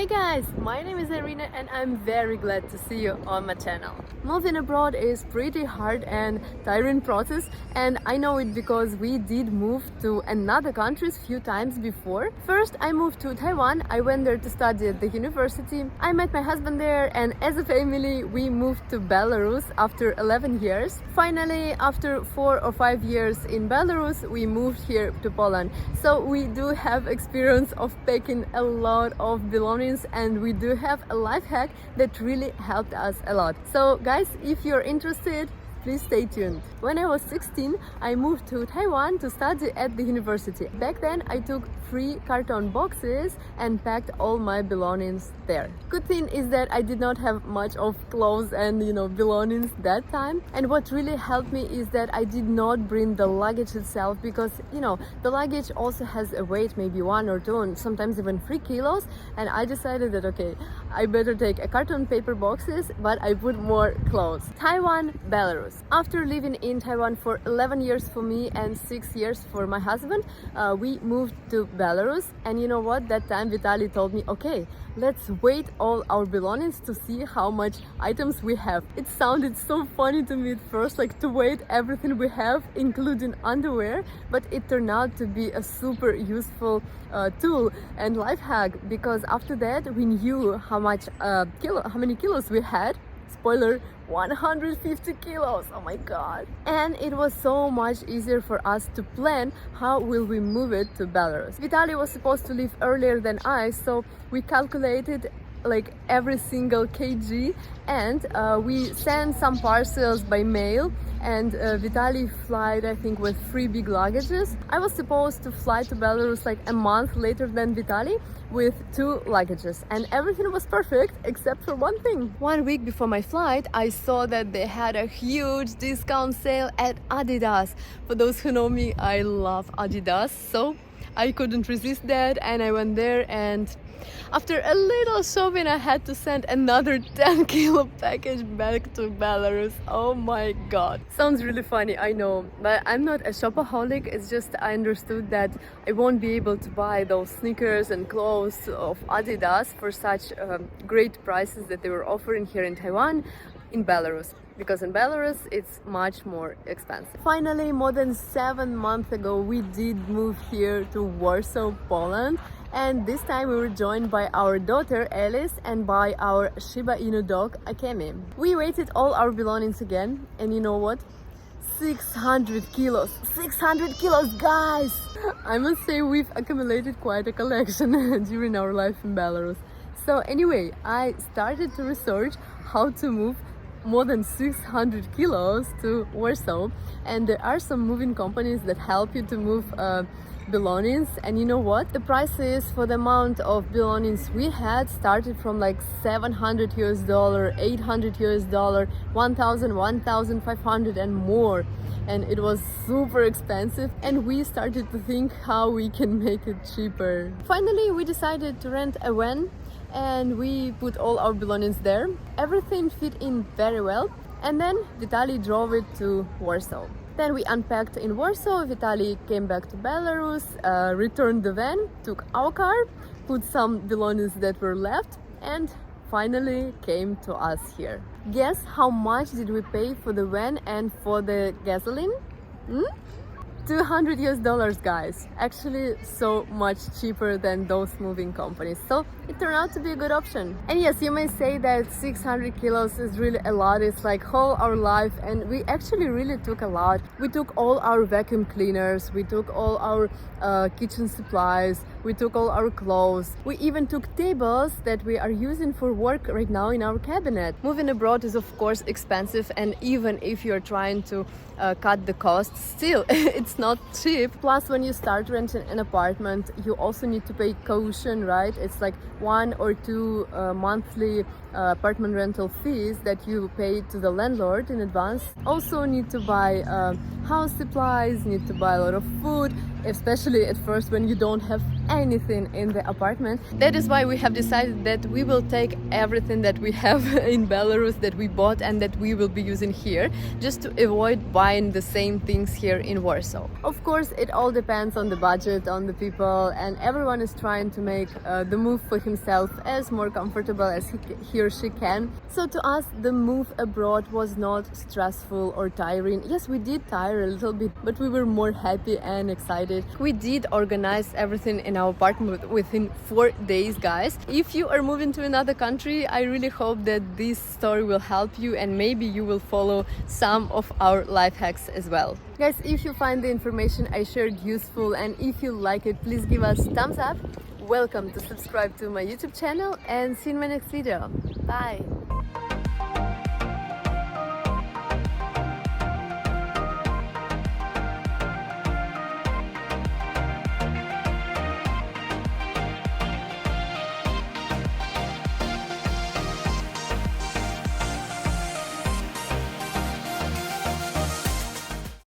Hey guys, my name is Irina and I'm very glad to see you on my channel. Moving abroad is pretty hard and tiring process, and I know it because we did move to another countries few times before. First I moved to Taiwan. I went there to study at the university. I met my husband there, and as a family we moved to Belarus after 11 years. Finally, after 4 or 5 years in Belarus, we moved here to Poland. So we do have experience of packing a lot of belongings, and we do have a life hack that really helped us a lot. So guys, if you're interested, please stay tuned. When I was 16, I moved to Taiwan to study at the university. Back then, I took 3 carton boxes and packed all my belongings there. Good thing is that I did not have much of clothes and belongings that time. And what really helped me is that I did not bring the luggage itself, because the luggage also has a weight, maybe 1 or 2 and sometimes even 3 kilos. And I decided that okay, I better take a carton paper boxes, but I put more clothes. Taiwan, Belarus. After living in Taiwan for 11 years for me and 6 years for my husband, we moved to Belarus. And you know what? That time Vitaly told me, okay, let's weight all our belongings to see how much items we have. It sounded so funny to me at first, like to weight everything we have, including underwear, but it turned out to be a super useful tool and life hack, because after that we knew how many kilos we had. Spoiler, 150 kilos. Oh my god. And it was so much easier for us to plan how will we move it to Belarus. Vitaly was supposed to leave earlier than I, so we calculated like every single kg, and we sent some parcels by mail, and Vitaly flied, I think, with 3 big luggages. I was supposed to fly to Belarus like a month later than Vitaly with 2 luggages, and everything was perfect except for one thing. 1 week before my flight, I saw that they had a huge discount sale at Adidas. For those who know me, I love Adidas, so I couldn't resist that, and I went there, and after a little shopping, I had to send another 10 kilo package back to Belarus. Oh my god. Sounds really funny, I know, but I'm not a shopaholic. It's just I understood that I won't be able to buy those sneakers and clothes of Adidas for such great prices that they were offering here in Taiwan in Belarus, because in Belarus it's much more expensive. Finally, more than 7 months ago, we did move here to Warsaw, Poland. And this time we were joined by our daughter Alice and by our Shiba Inu dog Akemi. We weighted all our belongings again, and you know what? 600 kilos! 600 kilos, guys! I must say we've accumulated quite a collection during our life in Belarus. So anyway, I started to research how to move more than 600 kilos to Warsaw, and there are some moving companies that help you to move belongings. And you know what? The prices for the amount of belongings we had started from like $700 US, $800 US, 1,000, 1,500 and more. And it was super expensive, and we started to think how we can make it cheaper. Finally, we decided to rent a van, and we put all our belongings there. Everything fit in very well, and then Vitaly drove it to Warsaw. Then we unpacked in Warsaw. Vitaly came back to Belarus, returned the van, took our car, put some belongings that were left, and finally came to us here. Guess how much did we pay for the van and for the gasoline? $200 US, guys. Actually, so much cheaper than those moving companies. So it turned out to be a good option. And yes, you may say that 600 kilos is really a lot. It's like whole our life, and we actually really took a lot. We took all our vacuum cleaners, we took all our kitchen supplies, we took all our clothes. We even took tables that we are using for work right now in our cabinet. Moving abroad is of course expensive, and even if you're trying to cut the cost, still it's not cheap. Plus, when you start renting an apartment, you also need to pay caution, right? It's like 1 or 2 monthly apartment rental fees that you pay to the landlord in advance. Also need to buy house supplies, need to buy a lot of food, especially at first when you don't have anything in the apartment. That is why we have decided that we will take everything that we have in Belarus that we bought and that we will be using here, just to avoid buying the same things here in Warsaw. Of course, it all depends on the budget, on the people, and everyone is trying to make the move for himself as more comfortable as he or she can. So to us, the move abroad was not stressful or tiring. Yes, we did tire a little bit, but we were more happy and excited. We did organize everything in our apartment within 4 days, guys. If you are moving to another country, I really hope that this story will help you and maybe you will follow some of our life hacks as well. Guys, if you find the information I shared useful and if you like it, please give us thumbs up. Welcome to subscribe to my YouTube channel and see you in my next video. Bye!